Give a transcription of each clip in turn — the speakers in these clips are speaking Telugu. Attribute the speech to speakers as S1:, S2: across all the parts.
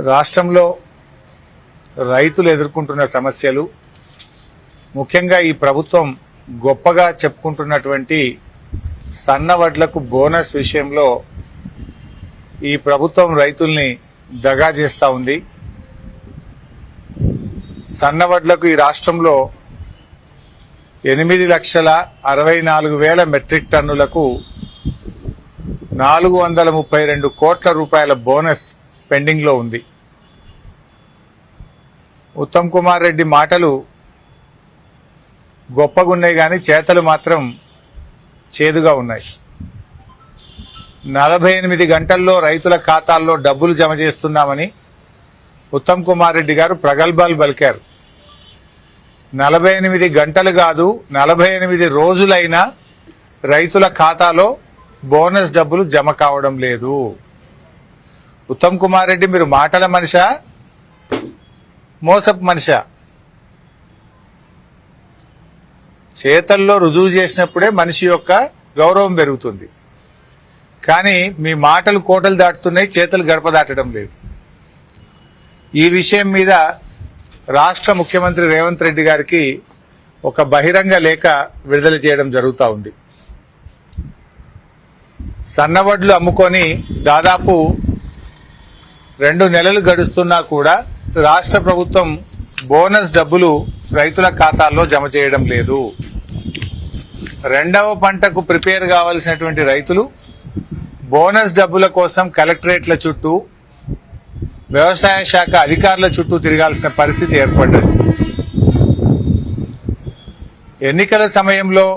S1: రాష్ట్రంలో రైతులు ఎదుర్కొంటున్న సమస్యలు, ముఖ్యంగా ఈ ప్రభుత్వం గొప్పగా చెప్పుకుంటున్నటువంటి సన్నవడ్లకు బోనస్ విషయంలో ఈ ప్రభుత్వం రైతుల్ని దగా చేస్తూ ఉంది. సన్నవడ్లకు ఈ రాష్ట్రంలో 8,64,000 మెట్రిక్ టన్నులకు 432 కోట్ల రూపాయల బోనస్ పెండింగ్ లో ఉంది. ఉత్తమ్ కుమార్ రెడ్డి మాటలు గొప్పగున్నాయి కానీ చేతలు మాత్రం చేదుగా ఉన్నాయి. 48 గంటల్లో రైతుల ఖాతాల్లో డబ్బులు జమ చేస్తున్నామని ఉత్తమ్ కుమార్ రెడ్డి గారు ప్రగల్భాలు పలికారు. 48 గంటలు కాదు, 48 రోజులైనా రైతుల ఖాతాలో బోనస్ డబ్బులు జమ కావడం లేదు. ఉత్తమ్ కుమార్ రెడ్డి, మీరు మాటల మనిషా, మోసపు మనిషా? చేతల్లో రుజువు చేసినప్పుడే మనిషి యొక్క గౌరవం పెరుగుతుంది. కానీ మీ మాటలు కోటలు దాటుతున్నాయి, చేతలు గడప దాటడం లేదు. ఈ విషయం మీద రాష్ట్ర ముఖ్యమంత్రి రేవంత్ రెడ్డి గారికి ఒక బహిరంగ లేఖ విడుదల చేయడం జరుగుతూ ఉంది. సన్నవడ్లు అమ్ముకొని దాదాపు 2 నెలలు గడుస్తున్నా కూడా రాష్ట్ర ప్రభుత్వం బోనస్ డబ్బులు రైతుల ఖాతాల్లో జమ చేయడం లేదు. రెండవ పంటకు ప్రిపేర్ కావాల్సినటువంటి రైతులు బోనస్ డబ్బుల కోసం కలెక్టరేట్ల చుట్టూ, వ్యవసాయ శాఖ అధికారుల చుట్టూ తిరగాల్సిన పరిస్థితి ఏర్పడ్డది. ఎన్నికల సమయంలో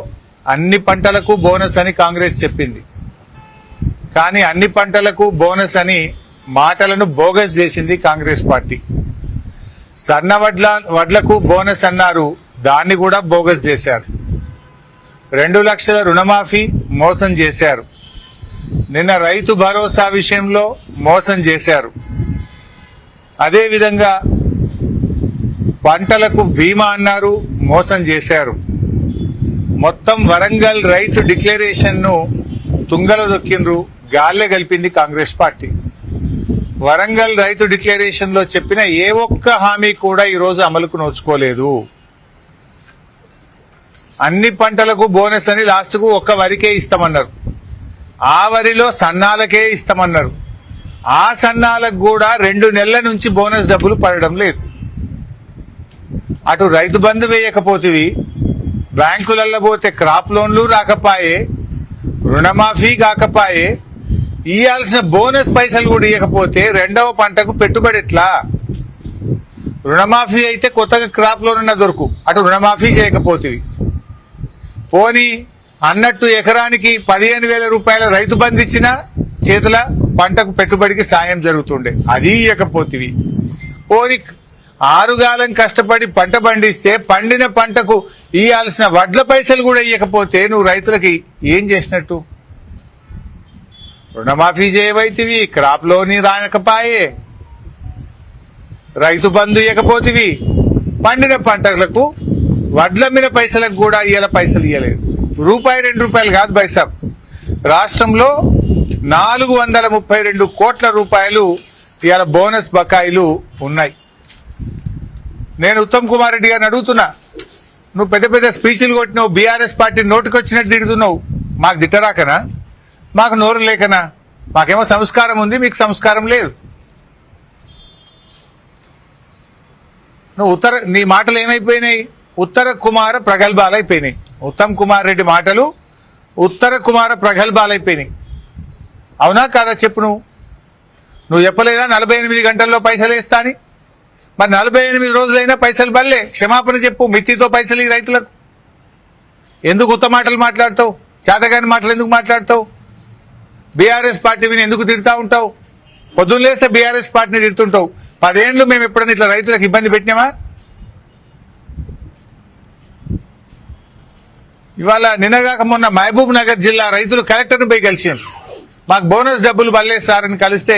S1: అన్ని పంటలకు బోనస్ అని కాంగ్రెస్ చెప్పింది. కానీ అన్ని పంటలకు బోనస్ అని మాటలను బోగస్ చేసింది కాంగ్రెస్ పార్టీ. వడ్లకు బోనస్ అన్నారు, దాన్ని కూడా బోగస్ చేశారు. 2 లక్షల రుణమాఫీ మోసం చేశారు. నిన్న రైతు భరోసా విషయంలో మోసం చేశారు. అదేవిధంగా పంటలకు బీమా అన్నారు, మోసం చేశారు. మొత్తం వరంగల్ రైతు డిక్లరేషన్ ను తుంగలో దొక్కిండ్రు, గాల్లే కలిపింది కాంగ్రెస్ పార్టీ. వరంగల్ రైతు డిక్లరేషన్ లో చెప్పిన ఏ ఒక్క హామీ కూడా ఈరోజు అమలుకు నోచుకోలేదు. అన్ని పంటలకు బోనస్ అని లాస్ట్ కు ఒక్క వరికే ఇస్తామన్నారు. ఆ వరిలో సన్నాలకే ఇస్తామన్నారు. ఆ సన్నాలకు కూడా 2 నెలల నుంచి బోనస్ డబ్బులు పడడం లేదు. అటు రైతు బంధు వేయకపోతివి, బ్యాంకులలో పోతే క్రాప్ లోన్లు రాకపాయే, రుణమాఫీ కాకపాయే, ఇయ్యాల్సిన బోనస్ పైసలు కూడా ఇవ్వకపోతే రెండవ పంటకు పెట్టుబడి ఎట్లా? రుణమాఫీ అయితే కొత్తగా క్రాప్ లోన్ దొరుకు, అటు రుణమాఫీ చేయకపోతివి. పోనీ అన్నట్టు ఎకరానికి 15,000 రూపాయల రైతు బంధు ఇచ్చినా చేతుల పంటకు పెట్టుబడికి సాయం జరుగుతుండే, అది ఇవ్వకపోతివి. పోనీ 6 కాలం కష్టపడి పంట పండిస్తే పండిన పంటకు ఇయ్యాల్సిన వడ్ల పైసలు కూడా ఇవ్వకపోతే నువ్వు రైతులకి ఏం చేసినట్టు? రుణమాఫీ చేయవైతివి, క్రాప్ లోని రానకపాయే, రైతు బంధు ఇవ్వకపోతివి, పండిన పంటలకు వడ్ల మీద పైసలకు కూడా ఇయ్యాల పైసలు ఇవ్వలేదు. ₹2 కాదు బైసాబ్, రాష్ట్రంలో 432 కోట్ల రూపాయలు ఇవాళ బోనస్ బకాయిలు ఉన్నాయి. నేను ఉత్తమ్ కుమార్ రెడ్డి గారిని అడుగుతున్నా, నువ్వు పెద్ద పెద్ద స్పీచ్లు కొట్టినావు, బీఆర్ఎస్ పార్టీ నోటికొచ్చినట్టు తిడుతున్నావు, మాకు తిట్టరాకనా? మాకు నోరు లేకనా? మాకేమో సంస్కారం ఉంది, మీకు సంస్కారం లేదు. నువ్వు నీ మాటలు ఏమైపోయినాయి? ఉత్తర కుమార ప్రగల్భాలైపోయినాయి. ఉత్తమ్ కుమార్ రెడ్డి మాటలు ఉత్తర కుమార ప్రగల్భాలైపోయినాయి. అవునా కాదా చెప్పు? నువ్వు చెప్పలేదా 48 గంటల్లో పైసలు వేస్తా అని? మరి 48 రోజులైనా పైసలు బల్లే, క్షమాపణ చెప్పు. మిత్తితో పైసలు ఈ రైతులకు ఎందుకు ఉత్త మాటలు మాట్లాడతావు? చేతగాని మాటలు ఎందుకు మాట్లాడతావు? బీఆర్ఎస్ పార్టీని ఎందుకు తిడతా ఉంటావు? పొద్దున్న లేస్తే బీఆర్ఎస్ పార్టీని తిడుతుంటావు. 10 ఏళ్లు మేము ఎప్పుడైనా ఇట్లా రైతులకు ఇబ్బంది పెట్టినామా? ఇవాళ నిన్నగాక మొన్న మహబూబ్ నగర్ జిల్లా రైతులు కలెక్టర్ను పోయి కలిసారు. మాకు బోనస్ డబ్బులు పడలేదు సార్ అని కలిస్తే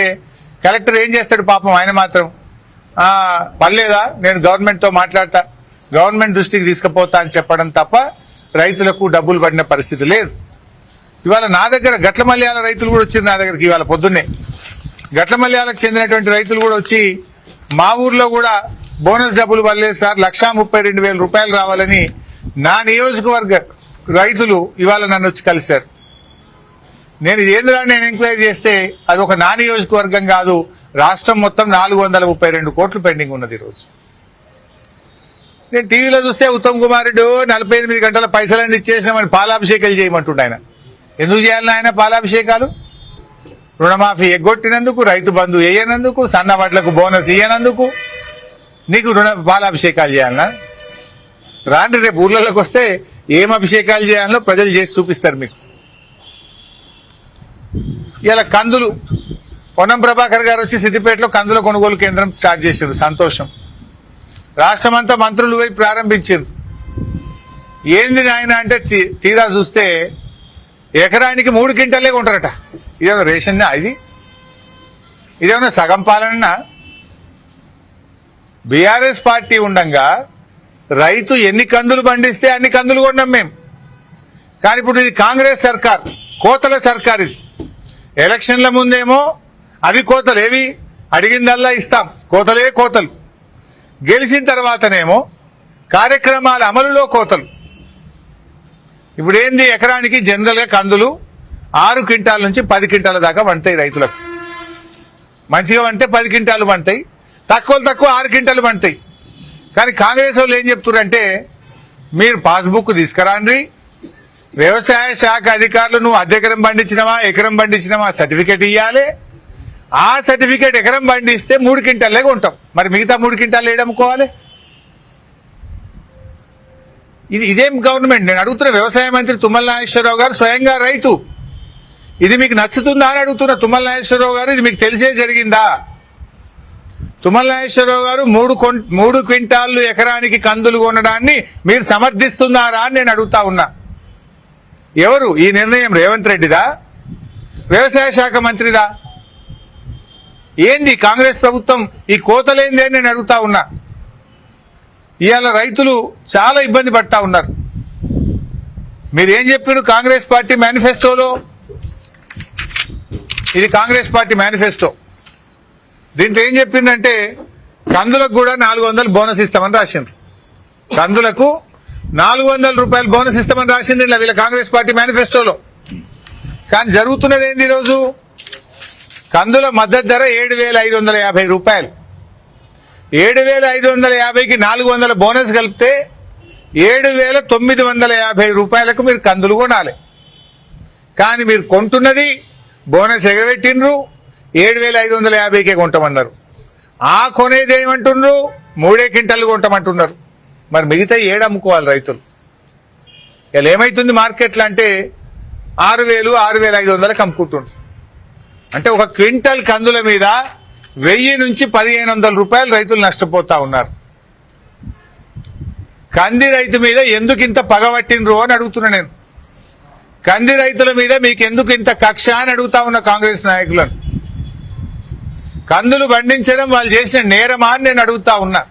S1: కలెక్టర్ ఏం చేస్తాడు పాపం, ఆయన మాత్రం పడలేదా, నేను గవర్నమెంట్తో మాట్లాడతా, గవర్నమెంట్ దృష్టికి తీసుకుపోతా అని చెప్పడం తప్ప రైతులకు డబ్బులు పడిన పరిస్థితి లేదు. ఇవాళ నా దగ్గర గట్ల మల్యాల రైతులు కూడా వచ్చారు నా దగ్గరికి ఇవాళ పొద్దున్నే. గట్లమల్యాలకు చెందినటువంటి రైతులు కూడా వచ్చి మా ఊర్లో కూడా బోనస్ డబ్బులు పడలేదు సార్, 1,32,000 రూపాయలు రావాలని నా నియోజకవర్గ రైతులు ఇవాళ నన్ను వచ్చి కలిశారు. నేను ఇదేంద్రా నేను ఎంక్వైరీ చేస్తే అది ఒక నా నియోజకవర్గం కాదు, రాష్ట్రం మొత్తం 432 కోట్లు పెండింగ్ ఉన్నది ఈరోజు. నేను టీవీలో చూస్తే ఉత్తమ్ కుమార్ రెడ్డి 48 గంటల పైసలన్నీ ఇచ్చేసినామని పాలాభిషేకాలు చేయమంటుండే ఆయన. ఎందుకు చేయాలని ఆయన పాలాభిషేకాలు? రుణమాఫీ ఎగ్గొట్టినందుకు, రైతు బంధు వేయనందుకు, సన్నవడ్లకు బోనస్ ఇయ్యనందుకు నీకు పాలాభిషేకాలు చేయాలన్నా? రాండి రేపు ఊర్లలోకి వస్తే ఏం అభిషేకాలు చేయాలో ప్రజలు చేసి చూపిస్తారు మీకు. ఇలా కందులు పొన్నం ప్రభాకర్ గారు వచ్చి సిద్దిపేటలో కందుల కొనుగోలు కేంద్రం స్టార్ట్ చేశారు, సంతోషం. రాష్ట్రమంతా మంత్రులు పోయి ప్రారంభించారు. ఏంది నాయన అంటే తీరా చూస్తే ఎకరానికి 3 క్వింటాలే కొంటారట. ఇదేమన్నా రేషన్నా? ఇదేమన్నా సగం పాలన? బీఆర్ఎస్ పార్టీ ఉండంగా రైతు ఎన్ని కందులు పండిస్తే అన్ని కందులు కొన్నాం మేము. కానీ ఇప్పుడు ఇది కాంగ్రెస్ సర్కార్, కోతల సర్కార్. ఇది ఎలక్షన్ల ముందేమో అవి కోతలు, ఏవి అడిగిందల్లా ఇస్తాం, కోతలే కోతలు. గెలిచిన తర్వాతనేమో కార్యక్రమాల అమలులో కోతలు. ఇప్పుడు ఏంది, ఎకరానికి జనరల్ గా కందులు 6 క్వింటాల నుంచి 10 క్వింటాల దాకా పండుతాయి రైతులకు. మంచిగా పంటే 10 క్వింటాలు పండుతాయి, తక్కువ 6 క్వింటాలు పండుతాయి. కానీ కాంగ్రెస్ వాళ్ళు ఏం చెప్తున్నారంటే, మీరు పాస్బుక్ తీసుకురాండి, వ్యవసాయ శాఖ అధికారులు నువ్వు ఎకరం పండించినవా సర్టిఫికేట్ ఇవ్వాలి. ఆ సర్టిఫికేట్ ఎకరం పండిస్తే 3 క్వింటాలే ఉంటాం. మరి మిగతా 3 క్వింటాలు ఏడమ్ముకోవాలి? ఇదేం గవర్నమెంట్? నేను అడుగుతున్న వ్యవసాయ మంత్రి తుమ్మల నాగేశ్వరరావు గారు స్వయంగా రైతు. ఇది మీకు నచ్చుతుందా అని అడుగుతున్న తుమ్మల నాగేశ్వరరావు గారు, ఇది మీకు తెలిసే జరిగిందా? తుమ్మల నాగేశ్వరరావు గారు 3 క్వింటాళ్లు ఎకరానికి కందులు కొనడాన్ని మీరు సమర్థిస్తున్నారా అని నేను అడుగుతా ఉన్నా. ఎవరు ఈ నిర్ణయం? రేవంత్ రెడ్డిదా? వ్యవసాయ శాఖ మంత్రిదా? ఏంది కాంగ్రెస్ ప్రభుత్వం ఈ కోతలేంది అని నేను అడుగుతా ఉన్నా. ఇవాళ రైతులు చాలా ఇబ్బంది పడతా ఉన్నారు. మీరేం చెప్పారు కాంగ్రెస్ పార్టీ మేనిఫెస్టోలో? ఇది కాంగ్రెస్ పార్టీ మేనిఫెస్టో. దీంట్లో ఏం చెప్పిందంటే కందులకు కూడా 400 బోనస్ ఇస్తామని రాసింది. కందులకు 400 రూపాయలు బోనస్ ఇస్తామని రాసింది ఇలా వీళ్ళ కాంగ్రెస్ పార్టీ మేనిఫెస్టోలో. కానీ జరుగుతున్నది ఏంది? ఈరోజు కందుల మద్దతు ధర 7,550 రూపాయలు. 7,550కి 400 బోనస్ కలిపితే 7,950 రూపాయలకు మీరు కందులు కొనాలి. కానీ మీరు కొంటున్నది బోనస్ ఎగబెట్టినరు 7,550కే కొంటామన్నారు. ఆ కొనేది ఏమంటున్నారు? 3 క్వింటాలు కొంటామంటున్నారు. మరి మిగతా అమ్ముకోవాలి రైతులు. ఇలా ఏమైతుంది మార్కెట్లో అంటే 6,000, 6,500కి అమ్ముకుంటున్నారు. అంటే ఒక క్వింటల్ కందుల మీద 1000 నుంచి 1,500 రూపాయలు రైతులు నష్టపోతా ఉన్నారు. కంది రైతు మీద ఎందుకు ఇంత పగబట్టినరు అని అడుగుతున్నా నేను. కంది రైతుల మీద మీకు ఎందుకు ఇంత కక్ష అని అడుగుతా ఉన్న కాంగ్రెస్ నాయకులను. కందులు పండించడం వాళ్ళు చేసిన నేరమా అని నేను అడుగుతా ఉన్నా.